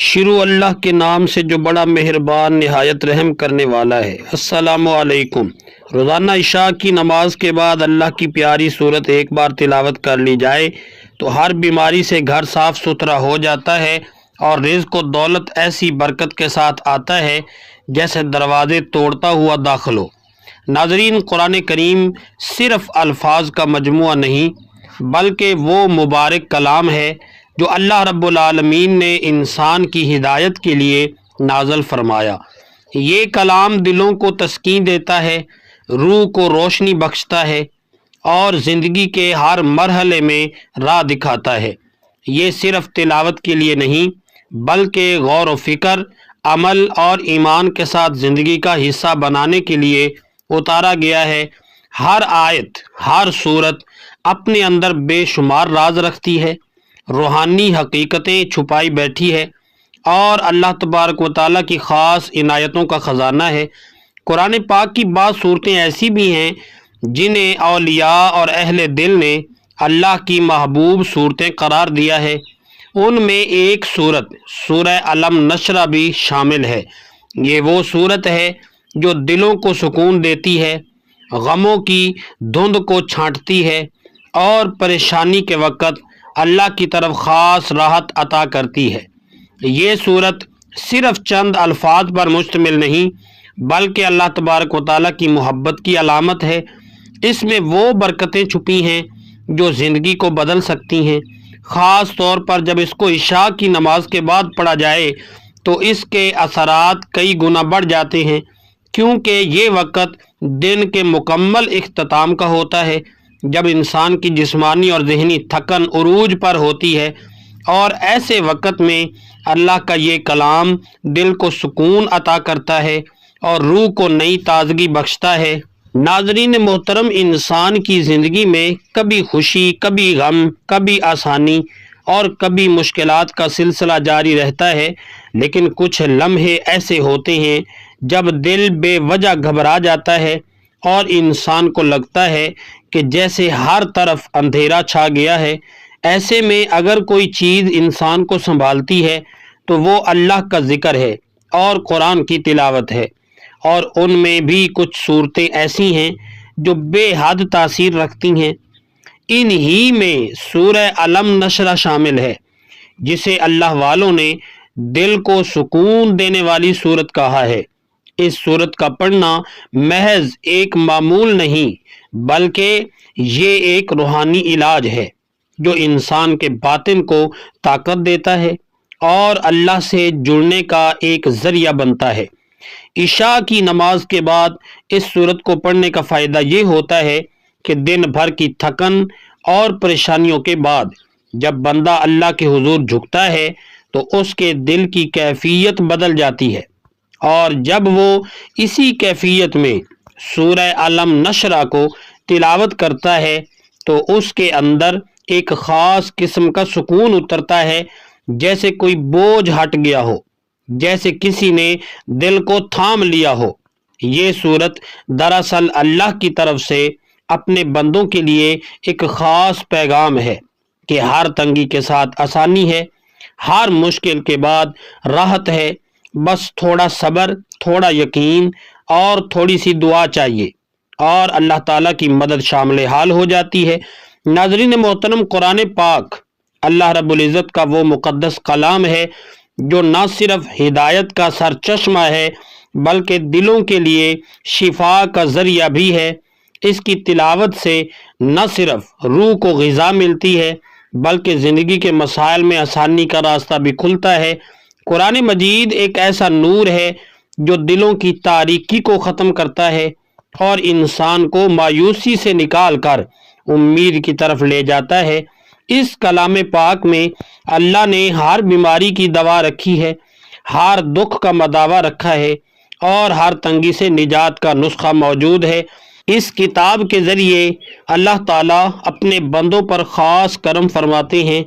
شروع اللہ کے نام سے جو بڑا مہربان نہایت رحم کرنے والا ہے۔ السلام علیکم۔ روزانہ عشاء کی نماز کے بعد اللہ کی پیاری صورت ایک بار تلاوت کر لی جائے تو ہر بیماری سے گھر صاف ستھرا ہو جاتا ہے اور رزق و دولت ایسی برکت کے ساتھ آتا ہے جیسے دروازے توڑتا ہوا داخل ہو۔ ناظرین، قرآن کریم صرف الفاظ کا مجموعہ نہیں بلکہ وہ مبارک کلام ہے جو اللہ رب العالمین نے انسان کی ہدایت کے لیے نازل فرمایا۔ یہ کلام دلوں کو تسکین دیتا ہے، روح کو روشنی بخشتا ہے اور زندگی کے ہر مرحلے میں راہ دکھاتا ہے۔ یہ صرف تلاوت کے لیے نہیں بلکہ غور و فکر، عمل اور ایمان کے ساتھ زندگی کا حصہ بنانے کے لیے اتارا گیا ہے۔ ہر آیت، ہر سورت اپنے اندر بے شمار راز رکھتی ہے، روحانی حقیقتیں چھپائی بیٹھی ہے اور اللہ تبارک و تعالیٰ کی خاص عنایتوں کا خزانہ ہے۔ قرآن پاک کی بعض صورتیں ایسی بھی ہیں جنہیں اولیاء اور اہل دل نے اللہ کی محبوب صورتیں قرار دیا ہے۔ ان میں ایک صورت سورہ علم نشرہ بھی شامل ہے۔ یہ وہ صورت ہے جو دلوں کو سکون دیتی ہے، غموں کی دھند کو چھانٹتی ہے اور پریشانی کے وقت اللہ کی طرف خاص راحت عطا کرتی ہے۔ یہ صورت صرف چند الفاظ پر مشتمل نہیں بلکہ اللہ تبارک و تعالیٰ کی محبت کی علامت ہے۔ اس میں وہ برکتیں چھپی ہیں جو زندگی کو بدل سکتی ہیں۔ خاص طور پر جب اس کو عشاء کی نماز کے بعد پڑھا جائے تو اس کے اثرات کئی گنا بڑھ جاتے ہیں، کیونکہ یہ وقت دن کے مکمل اختتام کا ہوتا ہے جب انسان کی جسمانی اور ذہنی تھکن عروج پر ہوتی ہے، اور ایسے وقت میں اللہ کا یہ کلام دل کو سکون عطا کرتا ہے اور روح کو نئی تازگی بخشتا ہے۔ ناظرین محترم، انسان کی زندگی میں کبھی خوشی، کبھی غم، کبھی آسانی اور کبھی مشکلات کا سلسلہ جاری رہتا ہے، لیکن کچھ لمحے ایسے ہوتے ہیں جب دل بے وجہ گھبرا جاتا ہے اور انسان کو لگتا ہے کہ جیسے ہر طرف اندھیرا چھا گیا ہے۔ ایسے میں اگر کوئی چیز انسان کو سنبھالتی ہے تو وہ اللہ کا ذکر ہے اور قرآن کی تلاوت ہے، اور ان میں بھی کچھ صورتیں ایسی ہیں جو بے حد تاثیر رکھتی ہیں۔ انہی میں سورہ علم نشرہ شامل ہے، جسے اللہ والوں نے دل کو سکون دینے والی صورت کہا ہے۔ اس صورت کا پڑھنا محض ایک معمول نہیں بلکہ یہ ایک روحانی علاج ہے جو انسان کے باطن کو طاقت دیتا ہے اور اللہ سے جڑنے کا ایک ذریعہ بنتا ہے۔ عشاء کی نماز کے بعد اس صورت کو پڑھنے کا فائدہ یہ ہوتا ہے کہ دن بھر کی تھکن اور پریشانیوں کے بعد جب بندہ اللہ کے حضور جھکتا ہے تو اس کے دل کی کیفیت بدل جاتی ہے، اور جب وہ اسی کیفیت میں سورہ علم نشرہ کو تلاوت کرتا ہے تو اس کے اندر ایک خاص قسم کا سکون اترتا ہے، جیسے کوئی بوجھ ہٹ گیا ہو، جیسے کسی نے دل کو تھام لیا ہو۔ یہ صورت دراصل اللہ کی طرف سے اپنے بندوں کے لیے ایک خاص پیغام ہے کہ ہر تنگی کے ساتھ آسانی ہے، ہر مشکل کے بعد راحت ہے، بس تھوڑا صبر، تھوڑا یقین اور تھوڑی سی دعا چاہیے اور اللہ تعالیٰ کی مدد شامل حال ہو جاتی ہے۔ ناظرین محترم، قرآن پاک اللہ رب العزت کا وہ مقدس کلام ہے جو نہ صرف ہدایت کا سرچشمہ ہے بلکہ دلوں کے لیے شفا کا ذریعہ بھی ہے۔ اس کی تلاوت سے نہ صرف روح کو غذا ملتی ہے بلکہ زندگی کے مسائل میں آسانی کا راستہ بھی کھلتا ہے۔ قرآن مجید ایک ایسا نور ہے جو دلوں کی تاریکی کو ختم کرتا ہے اور انسان کو مایوسی سے نکال کر امید کی طرف لے جاتا ہے۔ اس کلام پاک میں اللہ نے ہر بیماری کی دوا رکھی ہے، ہر دکھ کا مداوع رکھا ہے اور ہر تنگی سے نجات کا نسخہ موجود ہے۔ اس کتاب کے ذریعے اللہ تعالیٰ اپنے بندوں پر خاص کرم فرماتے ہیں۔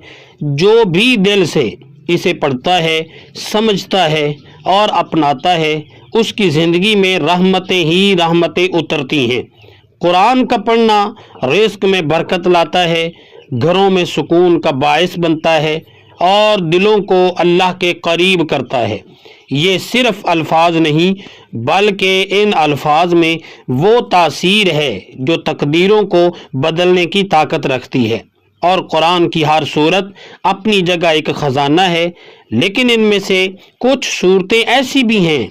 جو بھی دل سے اسے پڑھتا ہے، سمجھتا ہے اور اپناتا ہے، اس کی زندگی میں رحمتیں ہی رحمتیں اترتی ہیں۔ قرآن کا پڑھنا رزق میں برکت لاتا ہے، گھروں میں سکون کا باعث بنتا ہے اور دلوں کو اللہ کے قریب کرتا ہے۔ یہ صرف الفاظ نہیں بلکہ ان الفاظ میں وہ تاثیر ہے جو تقدیروں کو بدلنے کی طاقت رکھتی ہے، اور قرآن کی ہر صورت اپنی جگہ ایک خزانہ ہے، لیکن ان میں سے کچھ صورتیں ایسی بھی ہیں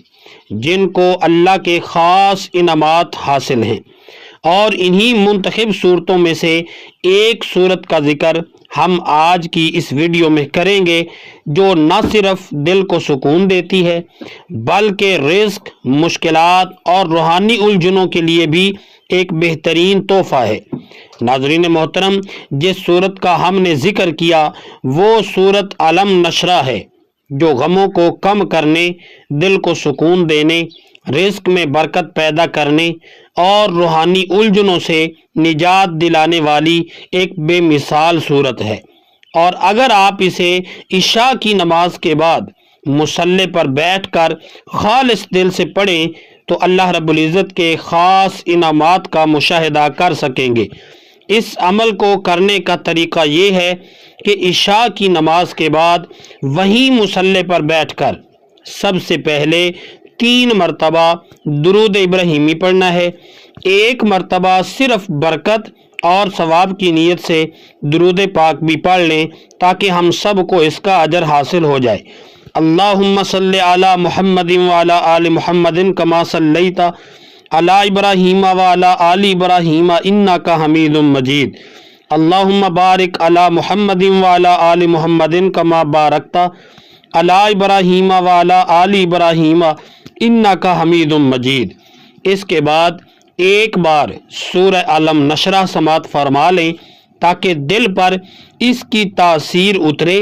جن کو اللہ کے خاص انعامات حاصل ہیں، اور انہی منتخب صورتوں میں سے ایک صورت کا ذکر ہم آج کی اس ویڈیو میں کریں گے، جو نہ صرف دل کو سکون دیتی ہے بلکہ رزق، مشکلات اور روحانی الجھنوں کے لیے بھی ایک بہترین تحفہ ہے۔ ناظرین محترم، جس صورت کا ہم نے ذکر کیا وہ صورت علم نشرہ ہے، جو غموں کو کم کرنے، دل کو سکون دینے، رزق میں برکت پیدا کرنے اور روحانی الجھنوں سے نجات دلانے والی ایک بے مثال صورت ہے، اور اگر آپ اسے عشاء کی نماز کے بعد مصلی پر بیٹھ کر خالص دل سے پڑھیں تو اللہ رب العزت کے خاص انعامات کا مشاہدہ کر سکیں گے۔ اس عمل کو کرنے کا طریقہ یہ ہے کہ عشاء کی نماز کے بعد وہیں مصلی پر بیٹھ کر سب سے پہلے 3 مرتبہ درود ابراہیمی پڑھنا ہے۔ ایک مرتبہ صرف برکت اور ثواب کی نیت سے درود پاک بھی پڑھ لیں تاکہ ہم سب کو اس کا اجر حاصل ہو جائے۔ اللہم صلی علی محمد وعلی آل محمد کما صلیت علی ابراہیم وعلی آل ابراہیم انک حمید مجید۔ اللہم بارک علی محمد وعلی آل محمد کما بارکت علی ابراہیم وعلی آل ابراہیم انک حمید مجید۔ اس کے بعد ایک بار سورہ علم نشرہ سماعت فرما لیں تاکہ دل پر اس کی تاثیر اترے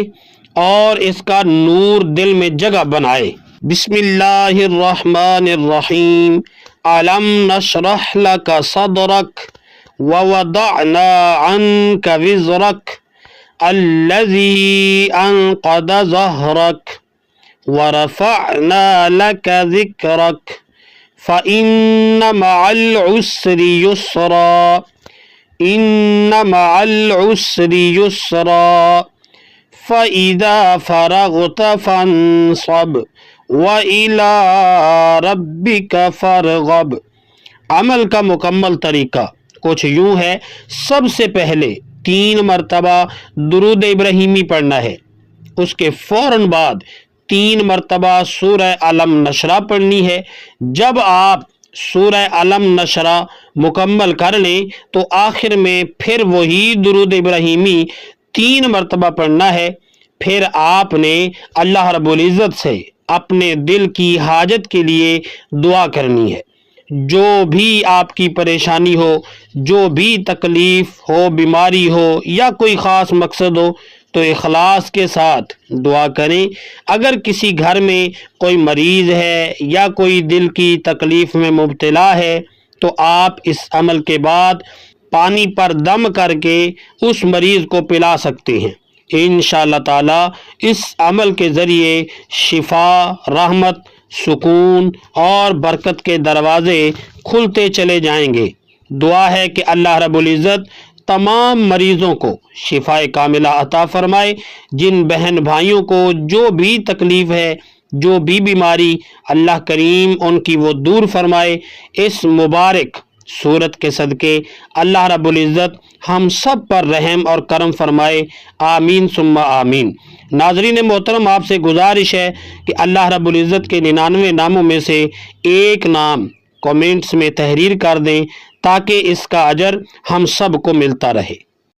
اور اس کا نور دل میں جگہ بنائے۔ بسم اللہ الرحمن الرحیم۔ علم نشرح لک صدرک ووضعنا عنک وزرک الذی انقض ظہرک ورفعنا لک ذکرک فإن مع العسر يسرا إن مع العسر يسرا فإذا فرغت فانصب وإلى ربك فارغب۔ عمل کا مکمل طریقہ کچھ یوں ہے، سب سے پہلے 3 مرتبہ درود ابراہیمی پڑھنا ہے، اس کے فوراً بعد 3 مرتبہ سورہ علم نشرہ پڑھنی ہے۔ جب آپ سورہ علم نشرہ مکمل کر لیں تو آخر میں پھر وہی درود ابراہیمی 3 مرتبہ پڑھنا ہے۔ پھر آپ نے اللہ رب العزت سے اپنے دل کی حاجت کے لیے دعا کرنی ہے۔ جو بھی آپ کی پریشانی ہو، جو بھی تکلیف ہو، بیماری ہو یا کوئی خاص مقصد ہو تو اخلاص کے ساتھ دعا کریں۔ اگر کسی گھر میں کوئی مریض ہے یا کوئی دل کی تکلیف میں مبتلا ہے تو آپ اس عمل کے بعد پانی پر دم کر کے اس مریض کو پلا سکتے ہیں۔ انشاءاللہ تعالی اس عمل کے ذریعے شفا، رحمت، سکون اور برکت کے دروازے کھلتے چلے جائیں گے۔ دعا ہے کہ اللہ رب العزت تمام مریضوں کو شفا کاملہ عطا فرمائے۔ جن بہن بھائیوں کو جو بھی تکلیف ہے، جو بھی بیماری، اللہ کریم ان کی وہ دور فرمائے۔ اس مبارک صورت کے صدقے اللہ رب العزت ہم سب پر رحم اور کرم فرمائے، آمین ثم آمین۔ ناظرین محترم، آپ سے گزارش ہے کہ اللہ رب العزت کے 99 ناموں میں سے ایک نام کومنٹس میں تحریر کر دیں تاکہ اس کا اجر ہم سب کو ملتا رہے۔